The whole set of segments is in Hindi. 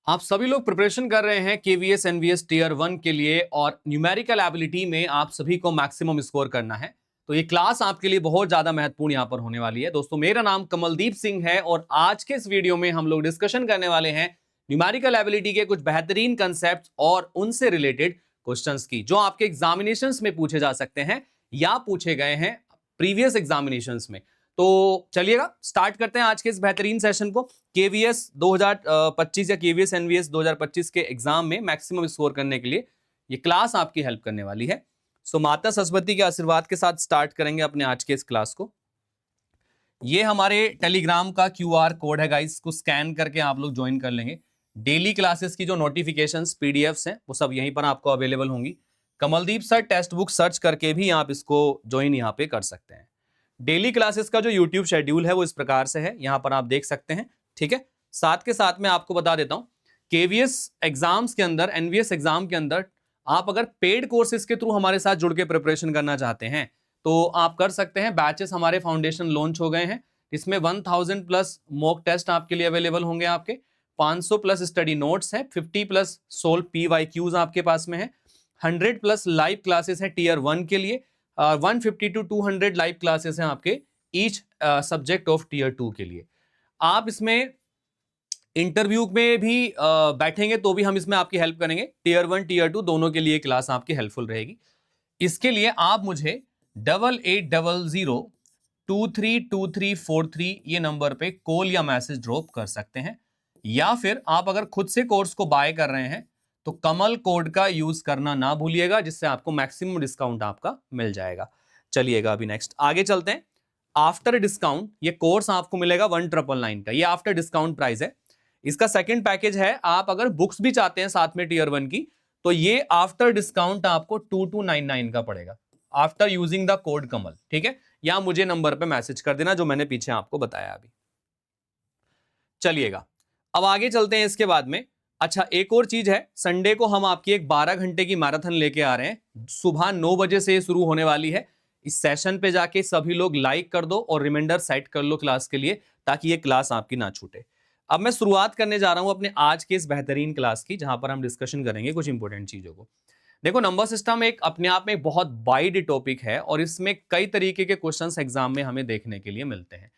आप सभी लोग प्रिपरेशन कर रहे हैं केवीएस एनवीएस टीयर 1 के लिए और न्यूमेरिकल एबिलिटी में आप सभी को मैक्सिमम स्कोर करना है। तो ये क्लास आपके लिए बहुत ज्यादा महत्वपूर्ण यहां पर होने वाली है। दोस्तों, मेरा नाम कमलदीप सिंह है और आज के इस वीडियो में हम लोग डिस्कशन करने वाले हैं न्यूमेरिकल एबिलिटी के कुछ बेहतरीन कंसेप्ट और उनसे रिलेटेड क्वेश्चंस की, जो आपके एग्जामिनेशंस में पूछे जा सकते हैं या पूछे गए हैं प्रीवियस एग्जामिनेशंस में। तो चलिएगा स्टार्ट करते हैं आज के इस बेहतरीन सेशन को। केवीएस 2025 या केवीएस एनवीएस 2025 के एग्जाम में मैक्सिमम स्कोर करने के लिए ये क्लास आपकी हेल्प करने वाली है। सो माता सरस्वती के आशीर्वाद के साथ स्टार्ट करेंगे अपने आज के इस क्लास को। ये हमारे टेलीग्राम का क्यूआर कोड है गाइस, को स्कैन करके आप लोग ज्वाइन कर लेंगे। डेली क्लासेस की जो नोटिफिकेशंस पीडीएफ्स हैं वो सब यहीं पर आपको अवेलेबल होंगी। Kamaldeep sir text book search करके भी आप इसको ज्वाइन यहाँ पे कर सकते हैं। डेली क्लासेस का जो यूट्यूब शेड्यूल है वो इस प्रकार से है, यहां पर आप देख सकते हैं। ठीक है, साथ के साथ मैं आपको बता देता हूं, केवीएस एग्जाम्स के अंदर, एनवीएस एग्जाम के अंदर आप अगर पेड कोर्सेज के थ्रू हमारे साथ जुड़ के प्रिपरेशन करना चाहते हैं तो आप कर सकते हैं। बैचेस हमारे फाउंडेशन लॉन्च हो गए हैं, इसमें 1000 प्लस मॉक टेस्ट आपके लिए अवेलेबल होंगे। आपके 500 प्लस स्टडी नोट्स हैं, 50 प्लस सोल्व पीवाईक्यूज आपके पास में है, 100 प्लस लाइव क्लासेस हैं टीयर 1 के लिए, 150 टू 200 लाइव क्लासेस हैं आपके ईच सब्जेक्ट ऑफ टीयर 2 के लिए। आप इसमें इंटरव्यू में भी बैठेंगे तो भी हम इसमें आपकी हेल्प करेंगे। टीयर 1 टीयर 2 दोनों के लिए क्लास आपकी हेल्पफुल रहेगी। इसके लिए आप मुझे 8800232343 ये नंबर पे कॉल या मैसेज ड्रॉप कर सकते हैं, या फिर आप अगर खुद से कोर्स को बाय कर रहे हैं तो कमल कोड का यूज करना ना भूलिएगा, जिससे आपको मैक्सिमम डिस्काउंट आपका मिल जाएगा। चलिएगा अभी नेक्स्ट आगे चलते हैं। आफ्टर डिस्काउंट ये कोर्स आपको मिलेगा 1999 का, ये आफ्टर डिस्काउंट प्राइस है। इसका सेकंड पैकेज है, आप अगर बुक्स भी चाहते हैं साथ में टीयर 1 की तो ये आफ्टर डिस्काउंट आपको 2299 का पड़ेगा, आफ्टर यूजिंग द कोड कमल। ठीक है, या मुझे नंबर पे मैसेज कर देना जो मैंने पीछे आपको बताया अभी। चलिएगा अब आगे चलते हैं इसके बाद में। अच्छा, एक और चीज है, संडे को हम आपकी एक 12 घंटे की मैराथन लेके आ रहे हैं। सुबह 9 बजे से शुरू होने वाली है। इस सेशन पे जाके सभी लोग लाइक कर दो और रिमाइंडर सेट कर लो क्लास के लिए, ताकि ये क्लास आपकी ना छूटे। अब मैं शुरुआत करने जा रहा हूं अपने आज के इस बेहतरीन क्लास की, जहां पर हम डिस्कशन करेंगे कुछ इंपॉर्टेंट चीजों को। देखो, नंबर सिस्टम एक अपने आप में एक बहुत वाइड टॉपिक है और इसमें कई तरीके के क्वेश्चंस एग्जाम में हमें देखने के लिए मिलते हैं।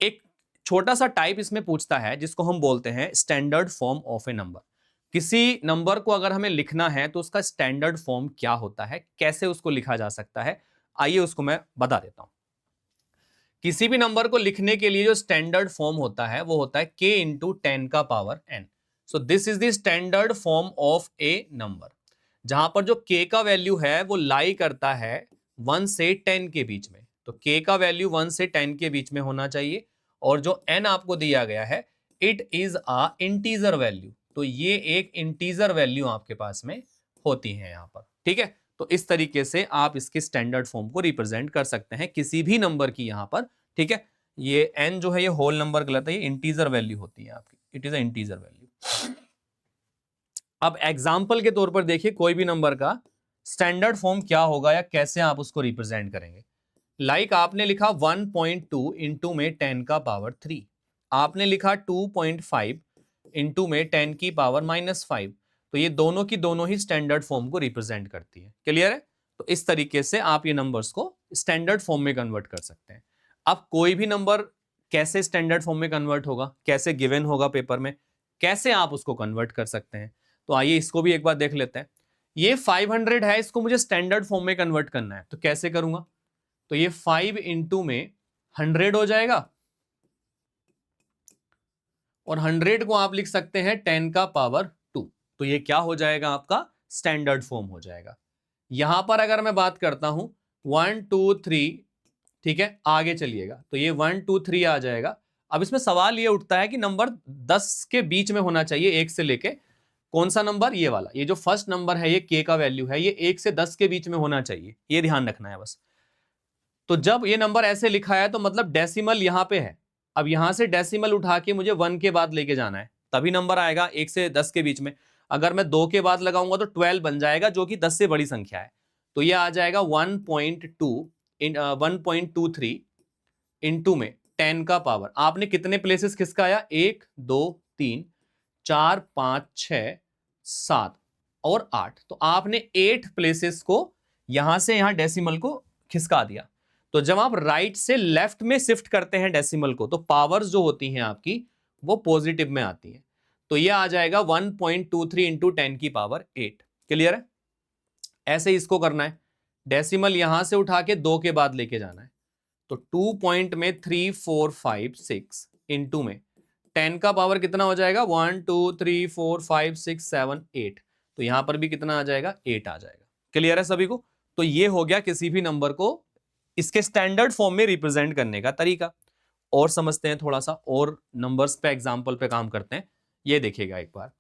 एक छोटा सा टाइप इसमें पूछता है जिसको हम बोलते हैं standard form of A number. किसी नंबर को अगर हमें लिखना है तो उसका स्टैंडर्ड फॉर्म क्या होता है, कैसे उसको लिखा जा सकता है, आइए उसको मैं बता देता हूं। किसी भी नंबर को लिखने के लिए जो स्टैंडर्ड फॉर्म होता है वो होता है k इंटू 10 का power n। So this is the standard form of A number, जहां पर जो k का वैल्यू है वो लाई करता है 1 से 10 के बीच में। तो k का वैल्यू 1 से 10 के बीच में होना चाहिए, और जो n आपको दिया गया है it is a integer value. तो ये एक इंटीजर वैल्यू आपके पास में होती है यहां पर। ठीक है, तो इस तरीके से आप इसके स्टैंडर्ड फॉर्म को रिप्रेजेंट कर सकते हैं किसी भी नंबर की यहां पर। ठीक है, ये n जो है ये होल नंबर गलत है, ये इंटीजर वैल्यू होती है आपकी, it is a integer value. अब एग्जाम्पल के तौर पर देखिए, कोई भी नंबर का स्टैंडर्ड फॉर्म क्या होगा या कैसे आप उसको रिप्रेजेंट करेंगे। लाइक आपने लिखा 1.2 इंटू में 10 का पावर 3, आपने लिखा 2.5 इंटू में 10 की पावर -5। तो ये दोनों की दोनों ही स्टैंडर्ड फॉर्म को रिप्रेजेंट करती है। क्लियर है? तो इस तरीके से आप ये नंबर्स को स्टैंडर्ड फॉर्म में कन्वर्ट कर सकते हैं। अब कोई भी नंबर कैसे स्टैंडर्ड फॉर्म में कन्वर्ट होगा, कैसे गिवन होगा पेपर में, कैसे आप उसको कन्वर्ट कर सकते हैं, तो आइए इसको भी एक बार देख लेते हैं। ये 500 है, इसको मुझे स्टैंडर्ड फॉर्म में कन्वर्ट करना है, तो कैसे करूंगा? तो ये 5 इंटू में 100 हो जाएगा, और 100 को आप लिख सकते हैं 10 का पावर 2। तो ये क्या हो जाएगा? आपका स्टैंडर्ड फॉर्म हो जाएगा। यहां पर अगर मैं बात करता हूं 1 2 3, ठीक है, आगे चलिएगा, तो ये 1 2 3 आ जाएगा। अब इसमें सवाल ये उठता है कि नंबर 10 के बीच में होना चाहिए, 1 से लेके कौन सा नंबर? ये वाला, ये जो फर्स्ट नंबर है, ये k का वैल्यू है, ये 1 से 10 के बीच में होना चाहिए, ये ध्यान रखना है बस। तो जब ये नंबर ऐसे लिखा है तो मतलब डेसिमल यहां पे है। अब यहां से डेसिमल उठा के मुझे 1 के बाद लेके जाना है, तभी नंबर आएगा 1 से 10 के बीच में। अगर मैं 2 के बाद लगाऊंगा तो 12 बन जाएगा, जो कि 10 से बड़ी संख्या है। तो ये आ जाएगा 1.23 इंटू में 10 का पावर, आपने कितने प्लेसेस खिसकाया? 1 2 3 4 5 6 7 और 8। तो आपने 8 प्लेसेस को यहां से यहां डेसिमल को खिसका दिया। तो जब आप राइट से लेफ्ट में शिफ्ट करते हैं डेसिमल को, तो पावर्स जो होती हैं आपकी वो पॉजिटिव में आती हैं। तो ये आ जाएगा 1.23 इंटू 10 की पावर 8। क्लियर है? ऐसे ही इसको करना है, डेसिमल यहां से उठा के 2 के बाद लेके जाना है। तो 2 पॉइंट में 3 4 5 6 इंटू में 10 का पावर कितना हो जाएगा, 1 2 3 4 5 6 7 8। तो यहां पर भी कितना आ जाएगा, 8 आ जाएगा। क्लियर है सभी को? तो ये हो गया किसी भी नंबर को इसके स्टैंडर्ड फॉर्म में रिप्रेजेंट करने का तरीका। और समझते हैं थोड़ा सा, और नंबर्स पे एग्जांपल पे काम करते हैं। ये देखिएगा एक बार,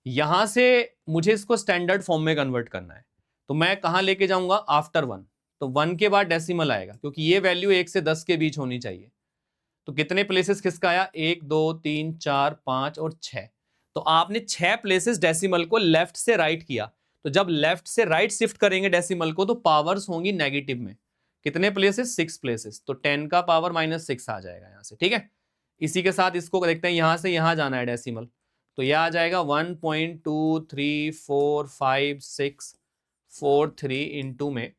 यहां से मुझे इसको स्टैंडर्ड फॉर्म में कन्वर्ट करना है। तो मैं कहां लेके जाऊंगा, आफ्टर 1। तो 1 के बाद डेसिमल आएगा, क्योंकि ये वैल्यू 1 से 10 के बीच होनी चाहिए। तो कितने प्लेसेस खिसकाया, 1 2 3 4 5 और 6। तो आपने 6 प्लेसेस डेसिमल को लेफ्ट से राइट किया। तो जब लेफ्ट से राइट शिफ्ट करेंगे डेसिमल को, तो पावर्स होंगी नेगेटिव में। कितने प्लेसेस, 6 प्लेसेस। तो 10 का पावर -6 आ जाएगा यहां से। ठीक है, इसी के साथ इसको देखते हैं, यहां से यहां जाना है डेसिमल। तो यह आ जाएगा 1.234564 3 इंटू में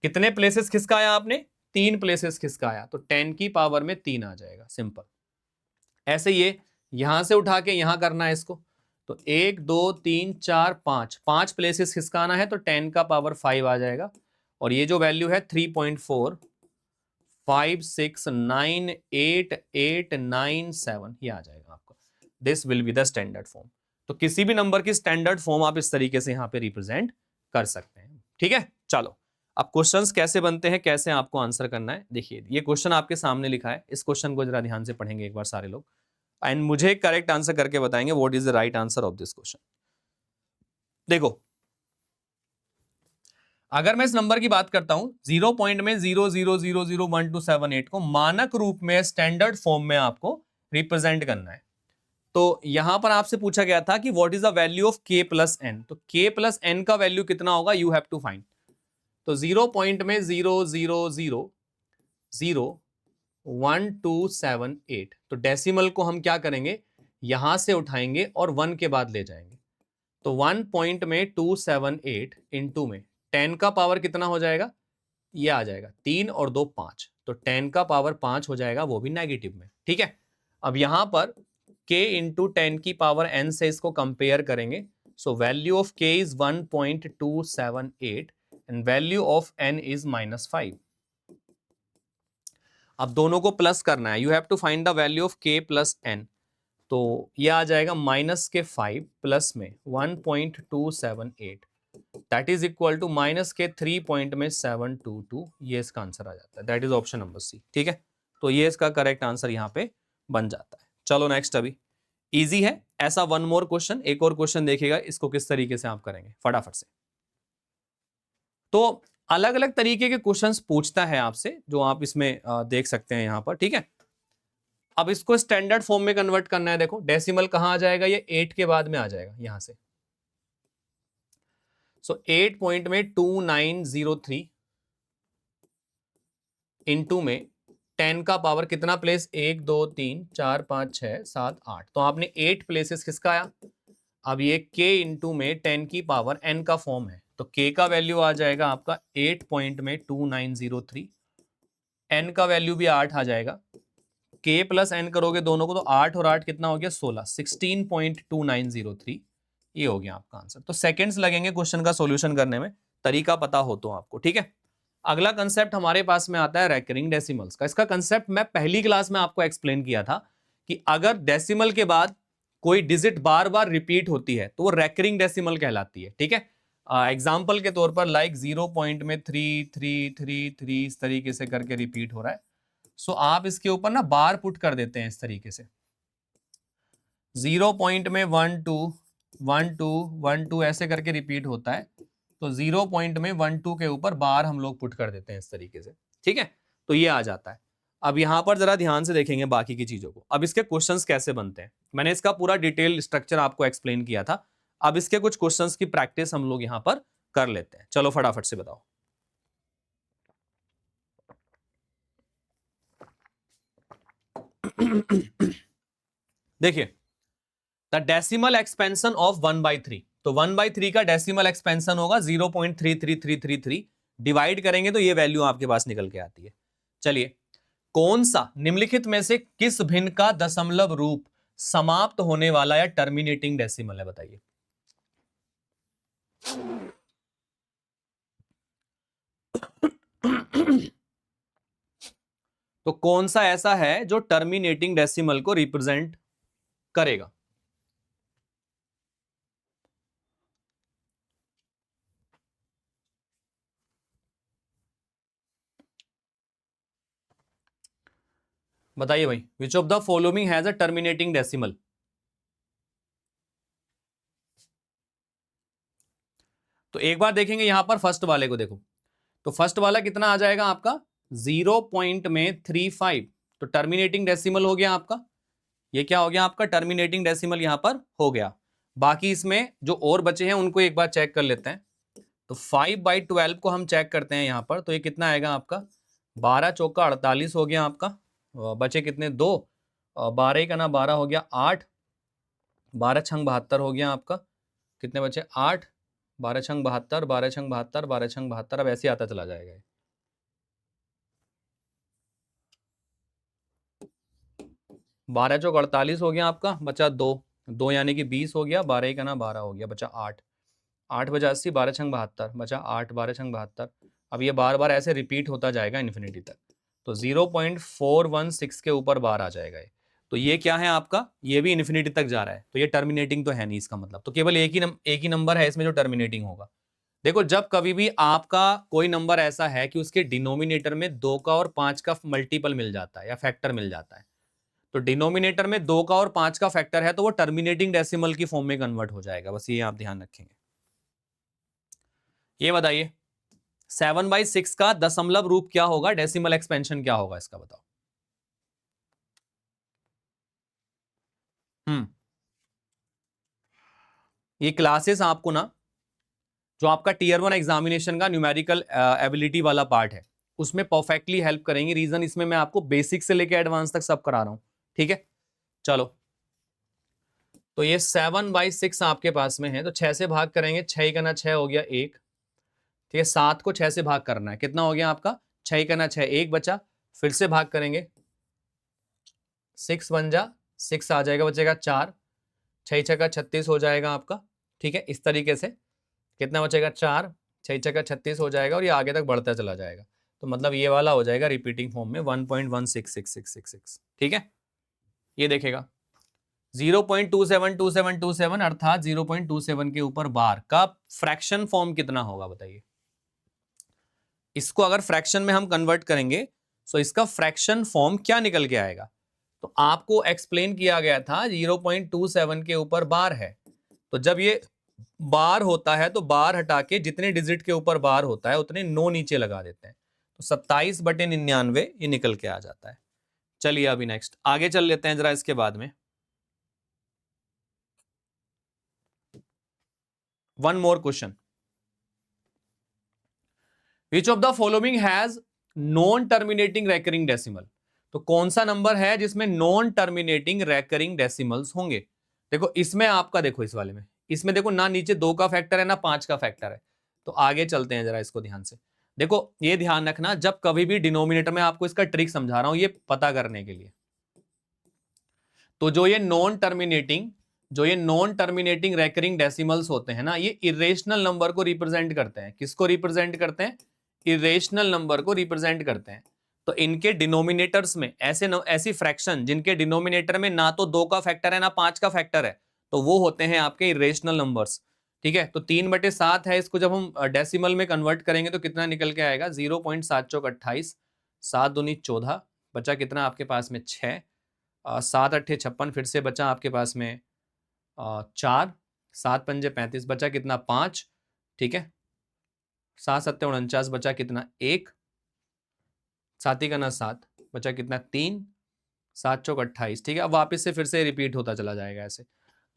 कितने प्लेसेस खिसकाया आपने, 3 प्लेसेस खिसकाया। तो 10 की पावर में 3 आ जाएगा, सिंपल। ऐसे ये यहां से उठा के यहां करना है इसको। तो 1 2 3 4 5 5 प्लेसेस खिसकाना है, तो 10 का पावर 5 आ जाएगा। और ये जो वैल्यू है 3.45698897 ये आ जाएगा आपका। This will be the standard form. तो किसी भी नंबर की स्टैंडर्ड फॉर्म आप इस तरीके से यहां पे रिप्रेजेंट कर सकते हैं। ठीक है, चलो अब क्वेश्चंस कैसे बनते हैं, कैसे आपको आंसर करना है। देखिए ये क्वेश्चन आपके सामने लिखा है, इस क्वेश्चन को जरा ध्यान से पढ़ेंगे एक बार सारे लोग, एंड मुझे करेक्ट आंसर करके बताएंगे what is the right answer of this question. देखो, अगर मैं इस नंबर की बात करता हूं 0 पॉइंट में 0.000127 को मानक रूप में स्टैंडर्ड फॉर्म में आपको रिप्रेजेंट करना है। तो यहां पर आपसे पूछा गया था कि what is the value of k plus N. तो k प्लस एन का वैल्यू कितना होगा, यू हैव टू फाइंड। तो 0 पॉइंट में 0.000127 तो डेसिमल को हम क्या करेंगे, यहां से उठाएंगे और 1 के बाद ले जाएंगे। तो 1 पॉइंट में 278 इंटू में 10 का पावर कितना हो जाएगा, ये आ जाएगा 3 और 2 5। तो 10 का पावर 5 हो जाएगा, वो भी नेगेटिव में। ठीक है, अब यहां पर k इंटू 10 की पावर n से इसको कंपेयर करेंगे। So value of k is 1.278 and value of n is -5। अब दोनों को प्लस करना है, you have to find the value of k plus n। तो ये आ जाएगा -5 प्लस में 1.278 that is equal to -3 point में 722। ये इसका आंसर आ जाता है, that is option number C. ठीक है, तो ये इसका करेक्ट आंसर यहां पे बन जाता है। चलो नेक्स्ट, अभी इजी है ऐसा वन मोर क्वेश्चन, एक और क्वेश्चन देखिएगा इसको किस तरीके से आप करेंगे फटाफट से। तो अलग अलग तरीके के क्वेश्चंस पूछता है आपसे, जो आप इसमें देख सकते हैं यहां पर। ठीक है, अब इसको स्टैंडर्ड फॉर्म में कन्वर्ट करना है। देखो डेसिमल कहां आ जाएगा, ये 8 के बाद में आ जाएगा यहां से। सो 8 पॉइंट में 2903 इंटू में 10 का पावर कितना प्लेस, 1 2 3 4 5 6 7 8। तो आपने 8 प्लेसेस खिसकाया। अब ये k इंटू में 10 की पावर n का फॉर्म है, तो k का वैल्यू आ जाएगा आपका 8 पॉइंट में 2903, n का वैल्यू भी 8 आ जाएगा। k प्लस n करोगे दोनों को, तो 8 और 8 कितना हो गया, 16, 16.2903। ये हो गया आपका आंसर। तो सेकंड्स लगेंगे क्वेश्चन का सॉल्यूशन करने में, तरीका पता हो तो आपको। ठीक है, अगला कंसेप्ट हमारे पास में आता है रेकरिंग डेसिमल्स का। इसका कंसेप्ट मैं पहली क्लास में आपको एक्सप्लेन किया था कि अगर डेसिमल के बाद कोई डिजिट बार बार रिपीट होती है तो वो रेकरिंग डेसिमल कहलाती है। ठीक है, एग्जाम्पल के तौर पर लाइक 0 पॉइंट में 3333 इस तरीके से करके रिपीट हो रहा है। सो आप इसके ऊपर ना बार पुट कर देते हैं इस तरीके से। 0 पॉइंट में 1 2 1 2 1 2 ऐसे करके रिपीट होता है, तो 0 पॉइंट में 1 2 के ऊपर बार हम लोग पुट कर देते हैं इस तरीके से। ठीक है, तो ये आ जाता है। अब यहां पर जरा ध्यान से देखेंगे बाकी की चीजों को। अब इसके क्वेश्चंस कैसे बनते हैं, मैंने इसका पूरा डिटेल स्ट्रक्चर आपको एक्सप्लेन किया था। अब इसके कुछ क्वेश्चंस की प्रैक्टिस हम लोग यहां पर कर लेते हैं। चलो फटाफट से बताओ। देखिए, द डेसिमल एक्सपेंशन ऑफ 1/3, तो 1/3 का डेसिमल एक्सपेंशन होगा 0.33333, डिवाइड करेंगे तो ये वैल्यू आपके पास निकल के आती है। चलिए, कौन सा निम्नलिखित में से किस भिन्न का दशमलव रूप समाप्त होने वाला या टर्मिनेटिंग डेसिमल है, बताइए। तो कौन सा ऐसा है जो टर्मिनेटिंग डेसिमल को रिप्रेजेंट करेगा? बताइए भाई, which of the following has a terminating decimal? तो एक बार देखेंगे यहां पर फर्स्ट वाले को, देखो तो फर्स्ट वाला कितना आ जाएगा आपका 0.35, तो टर्मिनेटिंग डेसिमल हो गया आपका, ये क्या हो गया आपका टर्मिनेटिंग डेसिमल यहां पर हो गया। बाकी इसमें जो और बचे हैं उनको एक बार चेक कर लेते हैं। तो 5/12 को हम चेक करते हैं यहां पर, तो ये कितना आएगा आपका 12 चौका 48 हो गया आपका, बचे कितने 2, 12 का ना 12 हो गया 8, 12 छंग 72 हो गया आपका, कितने बचे 8, 12 छंग 72, 12 छंग 72, 12 छंग 72, अब ऐसे आता चला जाएगा। 12 चौक 48 हो गया आपका, बचा 2, 2 यानी कि 20 हो गया, 12 का ना 12 हो गया, बचा 8, 8 बजा 80, 12 छंग 72, बचा 8, 12 छंग 72। अब ये बार बार ऐसे रिपीट होता जाएगा इन्फिनिटी तक, तो 0.416 के ऊपर बार आ जाएगा ये। तो ये क्या है आपका, ये भी इन्फिनिटी तक जा रहा है, तो ये टर्मिनेटिंग तो है नहीं इसका मतलब, तो केवल एक ही नंबर है इसमें जो टर्मिनेटिंग होगा। देखो, जब कभी भी आपका कोई नंबर ऐसा है कि उसके डिनोमिनेटर में 2 का और 5 का मल्टीपल मिल जाता है या फैक्टर मिल जाता है, तो डिनोमिनेटर में 2 का और 5 का फैक्टर है तो वो टर्मिनेटिंग डेसिमल की फॉर्म में कन्वर्ट हो जाएगा, बस ये आप ध्यान रखेंगे। ये बताइए 7/6 का दशमलव रूप क्या होगा, डेसिमल एक्सपेंशन क्या होगा इसका, बताओ। ये क्लासेस आपको ना, जो आपका टीयर 1 एग्जामिनेशन का न्यूमेरिकल एबिलिटी वाला पार्ट है, उसमें परफेक्टली हेल्प करेंगे। रीजन इसमें मैं आपको बेसिक से लेकर एडवांस तक सब करा रहा हूं, ठीक है। चलो, तो ये 7/6 आपके पास में है, तो 6 से भाग करेंगे, 6 का ना 6 हो गया 1, ठीक है। 7 को 6 से भाग करना है, कितना हो गया आपका 6 का ना 6, 1 बचा, फिर से भाग करेंगे, 6 बन जा 6 आ जाएगा, बचेगा 4, 6 छक्का 36 हो जाएगा आपका, ठीक है। इस तरीके से कितना बचेगा 4, 6 छक्का 36 हो जाएगा और ये आगे तक बढ़ता चला जाएगा, तो मतलब ये वाला हो जाएगा रिपीटिंग फॉर्म में 1.166666, ठीक है। ये देखेगा 0.272727 अर्थात 0.27 के ऊपर बार का फ्रैक्शन फॉर्म कितना होगा, बताइए। इसको अगर फ्रैक्शन में हम कन्वर्ट करेंगे तो इसका फ्रैक्शन फॉर्म क्या निकल के आएगा, तो आपको एक्सप्लेन किया गया था 0.27 के ऊपर बार है, तो जब ये बार होता है तो बार हटा के जितने डिजिट के ऊपर बार होता है उतने 9 नीचे लगा देते हैं, तो 27/99 ये निकल के आ जाता है। चलिए अभी नेक्स्ट आगे चल लेते हैं जरा इसके बाद में। One more question, which of the following has non terminating recurring decimal, तो कौन सा नंबर है जिसमें नॉन टर्मिनेटिंग रेकरिंग डेसिमल्स होंगे। देखो इसमें आपका, देखो इस वाले में, इसमें देखो ना नीचे 2 का फैक्टर है ना 5 का फैक्टर है, तो आगे चलते हैं जरा इसको ध्यान से। देखो ये ध्यान रखना, जब कभी भी डिनोमिनेटर में आपको इसका ट्रिक समझा रहा हूं ये पता करने के लिए, तो जो ये नॉन टर्मिनेटिंग रेकरिंग डेसिमल्स होते हैं ना, ये इरेशनल नंबर को रिप्रेजेंट करते हैं। किसको रिप्रेजेंट करते हैं, इरेशनल नंबर को रिप्रेजेंट करते हैं। तो इनके डिनोमिनेटर्स में ऐसी फ्रैक्शन जिनके डिनोमिनेटर में ना तो 2 का फैक्टर है ना 5 का फैक्टर है, तो वो होते हैं आपके इरेशनल नंबर्स, ठीक है। तो 3/7 है, इसको जब हम डेसिमल में कन्वर्ट करेंगे तो कितना निकल के आएगा 0.7 चौक 28, 7 दूनी 14, बचा कितना आपके पास में 6, 7 अट्ठे 56, फिर से बचा आपके पास में 4, 7 पंजे 35, बचा कितना 5, ठीक है। 7 सत्ते 49, बचा कितना 1, 7 ही का ना 7, बचा कितना 3, 7 चौक 28, ठीक है। अब वापस से फिर से रिपीट होता चला जाएगा ऐसे,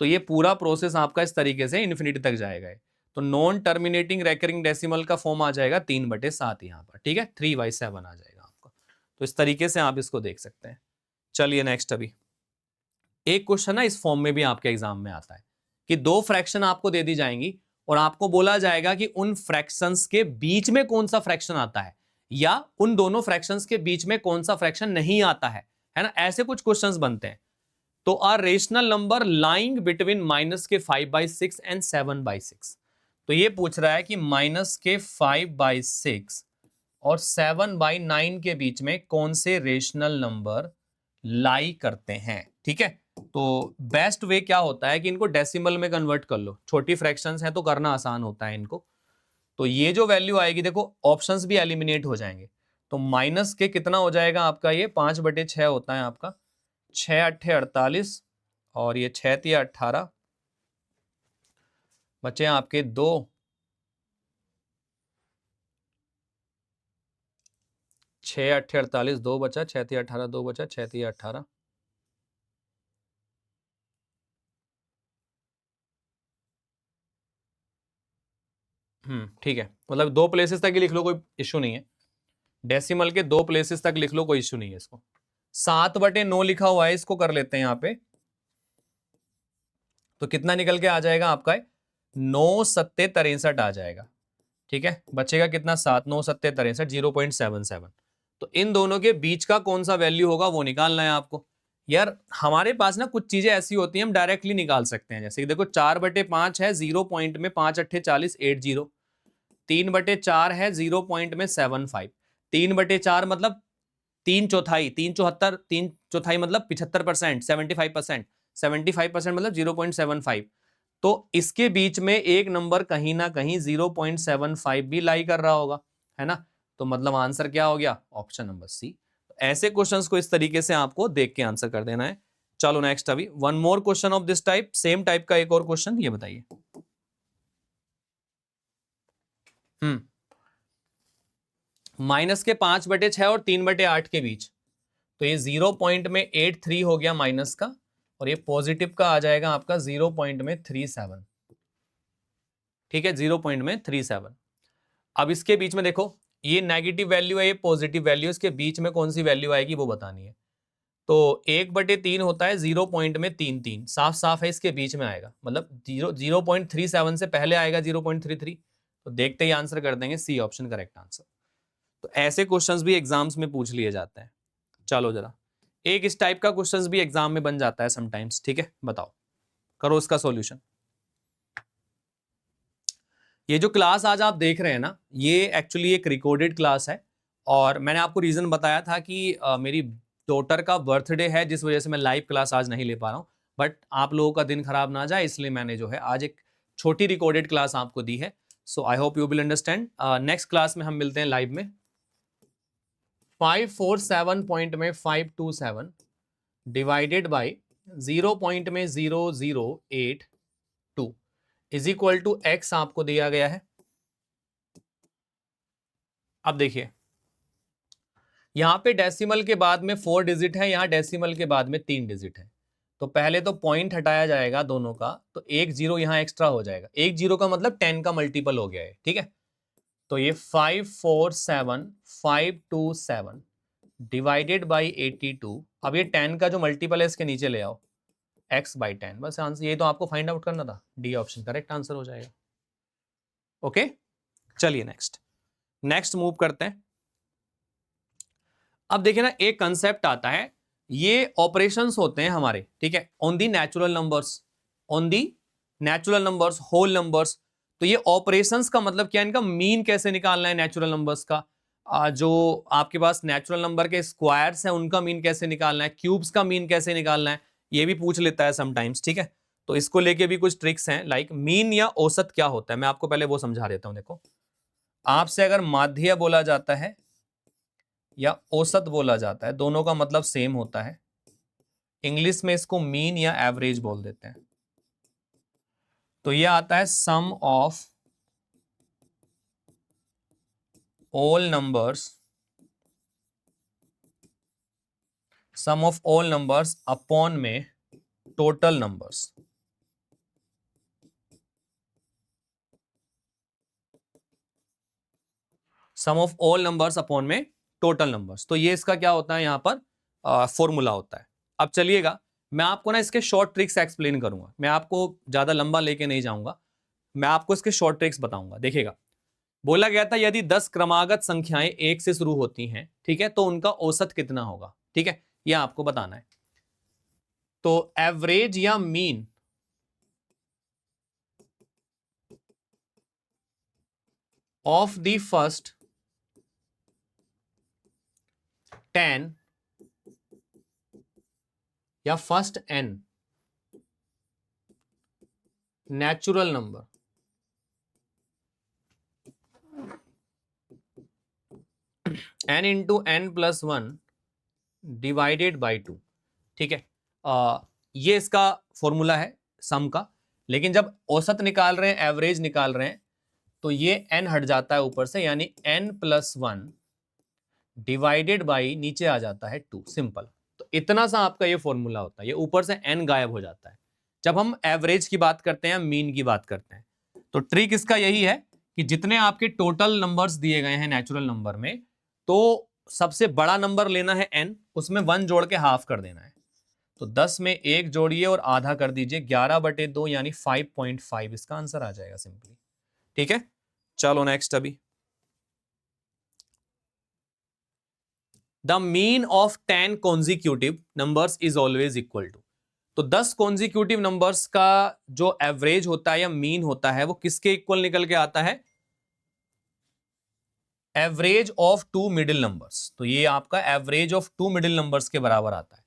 तो ये पूरा प्रोसेस आपका इस तरीके से इन्फिनिटी तक जाएगा। तो नॉन टर्मिनेटिंग रेकरिंग डेसिमल का फॉर्म आ जाएगा 3/7 यहाँ पर, ठीक है, 3/7 आ जाएगा आपका। तो इस तरीके से आप इसको देख सकते हैं। चलिए नेक्स्ट अभी एक क्वेश्चन ना इस फॉर्म में भी आपके एग्जाम में आता है कि दो फ्रैक्शन आपको दे दी जाएंगी और आपको बोला जाएगा कि उन फ्रैक्शंस के बीच में कौन सा फ्रैक्शन आता है या उन दोनों फ्रैक्शंस के बीच में कौन सा फ्रैक्शन नहीं आता है ना, ऐसे कुछ क्वेश्चंस बनते हैं। तो are rational number lying between minus के 5/6 एंड 7/6। तो ये पूछ रहा है कि माइनस के 5/6 और 7/9 के बीच में कौन से रेशनल नंबर लाई करते हैं। ठीक है, तो बेस्ट वे क्या होता है कि इनको डेसिमल में कन्वर्ट कर लो, छोटी फ्रैक्शंस हैं तो करना आसान होता है इनको। तो ये जो वैल्यू आएगी देखो ऑप्शंस भी एलिमिनेट हो जाएंगे। तो माइनस के कितना हो जाएगा आपका, ये 5/6 होता है आपका, 6×8 = 48 और ये 6×3 = 18, बचे आपके 2, 6×8 = 48, 2 बचा, 6×3 = 18, 2 बचा, 6×3 = 18। ठीक है, मतलब 2 प्लेसेस तक ही लिख लो, कोई इश्यू नहीं है। डेसिमल के 2 प्लेसेस तक लिख लो, कोई इश्यू नहीं है इसको। 7/9 लिखा हुआ है, इसको कर लेते हैं यहाँ पे। तो कितना निकल के आ जाएगा आपका, 9×7 = 63 आ जाएगा। ठीक है, बचेगा कितना, 7, 9×7 = 63, 0.77। तो इन दोनों के बीच का कौन सा वैल्यू होगा वो निकालना है आपको। यार हमारे पास ना कुछ चीजें ऐसी होती हैं हम डायरेक्टली निकाल सकते हैं, जैसे कि देखो 4/5 है 0 पॉइंट में 5×8 = 40, 80। 3/4 है 0 पॉइंट में 75। 3/4 मतलब 3/4, 3/4 मतलब 75%, 75%, 75% मतलब 0.75। तो इसके बीच में एक नंबर कहीं ना कहीं 0.75 भी लाई कर रहा होगा, है ना। तो मतलब आंसर क्या हो गया, ऑप्शन नंबर सी। ऐसे क्वेश्चंस को इस तरीके से आपको देख के आंसर कर देना है। चलो नेक्स्ट, अभी one more question of this type, same type का एक और क्वेश्चन, ये बताइए। माइनस के 5/6 और 3/8 के बीच, तो ये 0.83 हो गया माइनस का, और ये पॉजिटिव का आ जाएगा आपका 0.37। ठीक है, 0.37। अब इसके बीच में देखो ये नेगेटिव वैल्यू है, ये पॉजिटिव वैल्यू, इसके बीच में कौन सी वैल्यू आएगी वो बतानी है। तो 1/3 होता है 0.33, साफ साफ है इसके बीच में आएगा, मतलब 0.37 से पहले आएगा 0.33। तो देखते ही आंसर कर देंगे, सी ऑप्शन करेक्ट आंसर। तो ऐसे क्वेश्चंस भी एग्जाम्स में पूछ लिए जाते हैं। चलो जरा, एक इस टाइप का क्वेश्चंस भी एग्जाम में बन जाता है समटाइम्स। ठीक है, बताओ, करो इसका सॉल्यूशन। ये जो क्लास आज आप देख रहे हैं ना, ये एक्चुअली एक रिकॉर्डेड क्लास है, और मैंने आपको रीजन बताया था कि मेरी डॉटर का बर्थडे है, जिस वजह से मैं लाइव क्लास आज नहीं ले पा रहा हूँ। बट आप लोगों का दिन खराब ना जाए, इसलिए मैंने जो है आज एक छोटी रिकॉर्डेड क्लास आपको दी है। So I hope you will understand. Next class में हम मिलते हैं लाइव में। 547 पॉइंट में 527 divided by 0.0082 is equal to X आपको दिया गया है। अब देखिए, यहां पे डेसिमल के बाद में 4 डिजिट है, यहां डेसिमल के बाद में 3 डिजिट है। तो पहले तो पॉइंट हटाया जाएगा दोनों का, तो एक जीरो यहां एक्स्ट्रा हो जाएगा। एक जीरो का मतलब 10 का मल्टीपल हो गया है। ठीक है, तो ये 547 डिवाइडेड बाई 82। अब ये 10 का जो मल्टीपल है इसके नीचे ले आओ, x/10। बस आंसर, ये तो आपको फाइंड आउट करना था, डी ऑप्शन करेक्ट आंसर हो जाएगा। ओके, चलिए नेक्स्ट मूव करते हैं। अब देखिए ना, एक कंसेप्ट आता है, ये ऑपरेशंस होते हैं हमारे, ठीक है, on the natural numbers, on the natural numbers, whole numbers. तो ये ऑपरेशंस का मतलब क्या है, इनका मीन कैसे निकालना है नेचुरल नंबर्स का। जो आपके पास नेचुरल नंबर के स्क्वायर्स हैं उनका मीन कैसे निकालना है, क्यूब्स का मीन कैसे निकालना है, ये भी पूछ लेता है समटाइम्स। ठीक है, तो इसको लेके भी कुछ ट्रिक्स हैं, लाइक मीन या औसत क्या होता है, मैं आपको पहले वो समझा देता हूं। देखो, आपसे अगर माध्य बोला जाता है या औसत बोला जाता है, दोनों का मतलब सेम होता है। इंग्लिश में इसको मीन या एवरेज बोल देते हैं। तो ये आता है sum of all numbers, sum of all numbers upon में total numbers. Sum of all numbers upon में टोटल नंबर्स। तो ये इसका क्या होता है, यहां पर फॉर्मूला होता है। अब चलिएगा, मैं आपको ना इसके शॉर्ट ट्रिक्स एक्सप्लेन करूंगा, मैं आपको ज्यादा लंबा लेके नहीं जाऊंगा, मैं आपको इसके शॉर्ट ट्रिक्स बताऊंगा। देखिएगा, बोला गया था यदि 10 क्रमागत संख्याएं 1 से शुरू होती हैं, ठीक है, तो उनका औसत कितना होगा, ठीक है, यह आपको बताना है। तो एवरेज या मीन ऑफ द फर्स्ट 10 या first n natural number n into n plus 1 divided by 2, ठीक है। ये इसका फॉर्मूला है सम का, लेकिन जब औसत निकाल रहे हैं, एवरेज निकाल रहे हैं, तो ये n हट जाता है ऊपर से, यानी n प्लस 1 डिवाइडेड बाई नीचे आ जाता है 2, सिंपल। तो इतना सा आपका ये फॉर्मूला होता है, ये ऊपर से n गायब हो जाता है जब हम एवरेज की बात करते हैं, मीन की बात करते हैं। तो ट्रिक इसका यही है कि जितने आपके टोटल नंबर्स दिए गए हैं नेचुरल नंबर में, तो सबसे बड़ा नंबर लेना है n, उसमें 1 जोड़ के हाफ कर देना है। तो 10 में 1 जोड़िए और आधा कर दीजिए, 11/2 यानी 5.5 इसका आंसर आ जाएगा सिंपली, ठीक है। चलो नेक्स्ट, अभी the mean of 10 consecutive numbers is always equal to. तो 10 कॉन्जिक्यूटिव नंबर्स का जो एवरेज होता है या मीन होता है, वो किसके इक्वल निकल के आता है? Average of 2 middle numbers. तो ये आपका एवरेज ऑफ 2 मिडिल नंबर्स के बराबर आता है।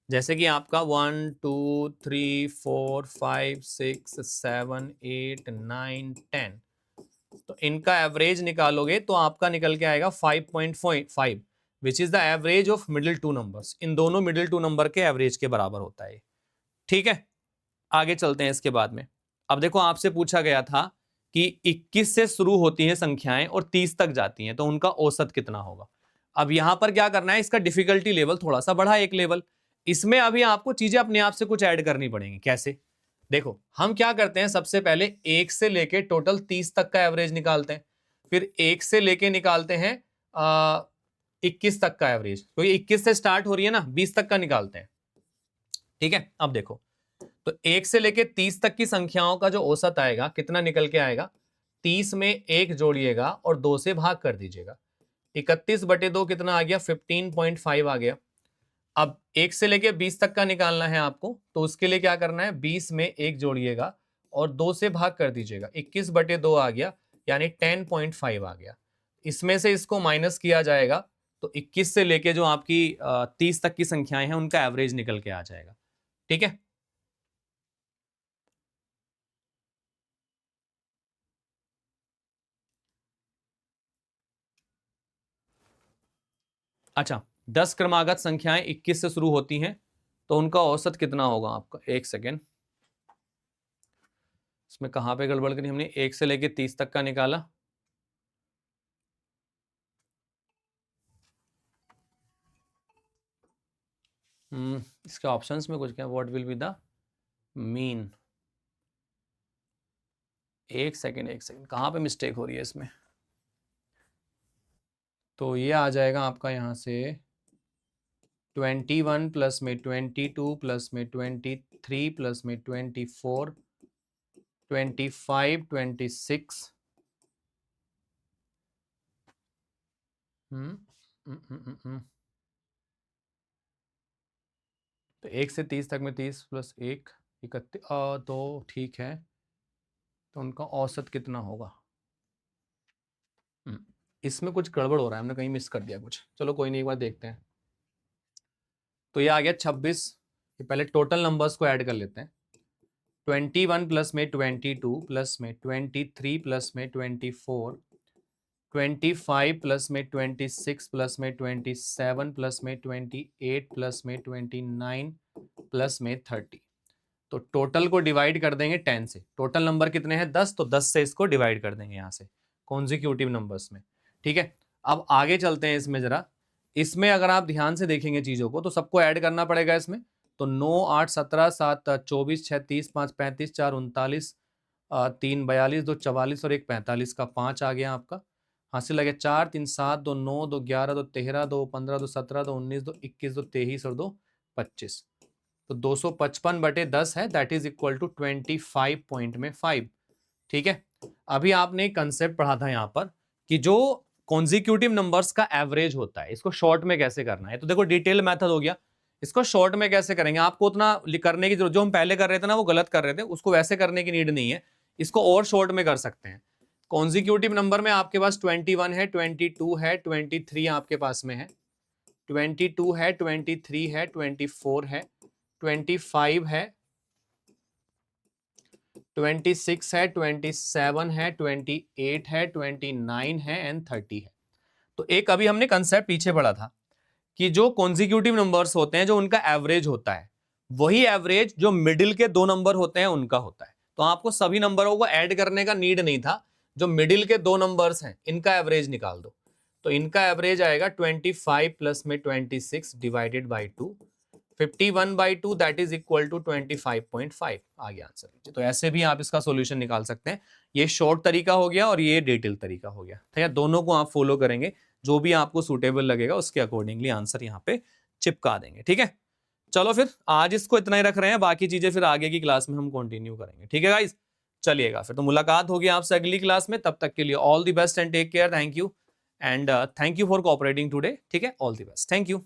जैसे कि आपका 1 2 3 4 5 6 7 8 9 10, तो इनका एवरेज निकालोगे तो आपका निकल के आएगा 5.5, which is the average of middle 2 numbers. इन दोनों मिडिल 2 नंबर के एवरेज के बराबर होता है, ठीक है। आगे चलते हैं इसके बाद में। अब देखो, आपसे पूछा गया था कि 21 से शुरू होती हैं संख्याएं और 30 तक जाती हैं, तो उनका औसत कितना होगा। अब यहां पर क्या करना है, इसका डिफिकल्टी लेवल थोड़ा सा बढ़ा, एक लेवल। इसमें अभी आपको चीजें अपने आप से कुछ ऐड करनी पड़ेंगी। कैसे? देखो, हम क्या करते हैं, सबसे पहले 1 से लेके टोटल 30 तक का एवरेज निकालते हैं, फिर 1 से लेके निकालते हैं 21 तक का एवरेज, क्योंकि 21 से स्टार्ट हो रही है ना, 20 तक का निकालते हैं, ठीक है। अब देखो, तो 1 से लेके 30 तक की संख्याओं का जो औसत आएगा, कितना निकल के आएगा, 30 में 1 जोड़िएगा और 2 से भाग कर दीजिएगा, 31/2 कितना आ गया, 15.5 आ गया। अब 1 से लेके 20 तक का निकालना है आपको, तो उसके लिए क्या करना है, 20 में 1 जोड़िएगा और 2 से भाग कर दीजिएगा, 21/2 आ गया, यानी 10.5 आ गया। इसमें से इसको माइनस किया जाएगा, तो 21 से लेके जो आपकी 30 तक की संख्याएं हैं, उनका एवरेज निकल के आ जाएगा, ठीक है। अच्छा, 10 क्रमागत संख्याएं 21 से शुरू होती हैं, तो उनका औसत कितना होगा आपका, एक सेकेंड, इसमें कहां पे गड़बड़ करी हमने, 1 से लेके 30 तक का निकाला, इसके ऑप्शंस में कुछ क्या, what will be the mean, एक सेकेंड कहां पे मिस्टेक हो रही है इसमें। तो ये आ जाएगा आपका यहां से 21 प्लस में 22 प्लस में 23 प्लस में 24 25 26, तो 1 से 30 तक में 30 प्लस 1 31, तो ठीक है, तो उनका औसत कितना होगा। इसमें कुछ गड़बड़ हो रहा है, हमने कहीं मिस कर दिया कुछ, चलो कोई नहीं, एक बार देखते हैं। तो ये आ गया 26, ये पहले टोटल नंबर्स को ऐड कर लेते हैं, 21 प्लस में 22 प्लस में 23 प्लस में 24 25 प्लस में 26 प्लस में 27 प्लस में 28 प्लस में 29 प्लस में 30। तो टोटल को डिवाइड कर देंगे 10 से, टोटल नंबर कितने हैं 10, तो 10 से इसको डिवाइड कर देंगे यहाँ से कॉन्जिक्यूटिव नंबर्स में, ठीक है। अब आगे चलते हैं इसमें जरा, इसमें अगर आप ध्यान से देखेंगे चीजों को, तो सबको ऐड करना पड़ेगा इसमें। तो 9 8 17 7 24 6 30 5 35 4 39 3 42 2 44 और 1 45 का 5 आ गया आपका, हासिल लगे 4 3 7 2 9 2 11 2 13 2 15 2 17 2 19 2 21 2 23 और 2 25। तो 255/10 है, that is equal to 25 point में 5। ठीक है, अभी आपने एक कंसेप्ट पढ़ा था यहाँ पर कि जो कॉन्जिक्यूटिव नंबर्स का एवरेज होता है, इसको शॉर्ट में कैसे करना है। तो देखो डिटेल मेथड हो गया, इसको शॉर्ट में कैसे करेंगे, आपको उतना करने की जरूरत, जो हम पहले कर रहे थे ना वो गलत कर रहे थे, उसको वैसे करने की नीड नहीं है, इसको और शॉर्ट में कर सकते हैं। कॉन्जिक्यूटिव नंबर में आपके पास 21 है, 22 है, 23 आपके पास में है, 22 है, 23 है, 24 है, 25 है, 26 है, 27 है, 28 है, 29 है एंड 30 है। तो एक अभी हमने कंसेप्ट पीछे पढ़ा था कि जो कॉन्जिक्यूटिव नंबर्स होते हैं, जो उनका एवरेज होता है, वही एवरेज जो मिडिल के दो नंबर होते हैं उनका होता है। तो आपको सभी नंबरों को ऐड करने का नीड नहीं था, जो मिडिल के दो नंबर्स हैं इनका एवरेज निकाल दो। तो इनका एवरेज आएगा 25 प्लस में 26 divided by 2, 51/2 that is equal to 25.5 आ गया आंसर। तो ऐसे भी आप इसका सॉल्यूशन निकाल सकते हैं। ये शॉर्ट तरीका हो गया और ये डिटेल तरीका हो गया। ठीक है, दोनों को आप फॉलो करेंगे, जो भी आपको सूटेबल लगेगा उसके अकॉर्डिंगली आंसर यहाँ पे चिपका देंगे। ठीक है, चलो फिर आज इसको इतना ही रख रहे हैं, बाकी चीजें फिर आगे की क्लास में हम कंटिन्यू करेंगे। ठीक है गाइस, चलिएगा फिर तो मुलाकात होगी आपसे अगली क्लास में। तब तक के लिए all the best and take care, thank you and thank you for cooperating today. ठीक है, all the best, thank you.